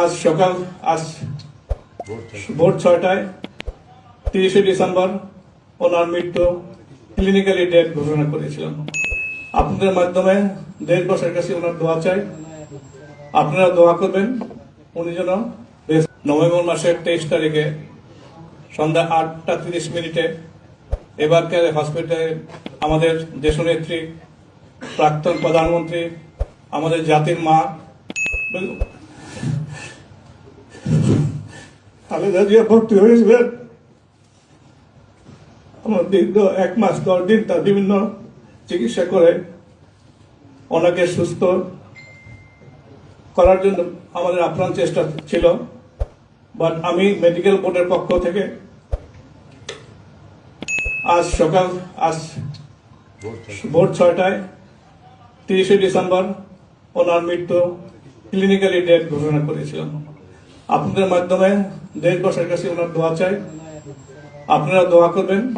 আজ ভোর 6টায় 30শে ডিসেম্বর ওনার মৃত্যু ক্লিনিক্যালি ডেথ ঘোষণা করেছিলাম। আপনাদের মাধ্যমে দেশ বর্ষের কাছে ওনার দোয়া চাই, আপনারা দোয়া করবেন উনি যেন নভেম্বর মাসের 23 তারিখে সন্ধ্যা 8:30 এবারকার হসপিটালে আমাদের দেশনেত্রী, প্রাক্তন প্রধানমন্ত্রী, আমাদের জাতির মা খালেদা জিয়া ভর্তি হয়েছিলেন। আমার দীর্ঘ 1 মাস 10 দিন তার বিভিন্ন চিকিৎসা করে ওনাকে সুস্থ করার জন্য আমাদের আপ্রাণ চেষ্টা ছিল। বাট আমি মেডিকেল বোর্ডের পক্ষ থেকে আজ ভোর 6টায় 30শে ডিসেম্বর ওনার মৃত্যু ক্লিনিক্যালি ডেথ ঘোষণা করেছিলাম। আপনাদের মাধ্যমে দেশ বর্ষের কাছে ওনার দোয়া চাই, আপনারা দোয়া করবেন।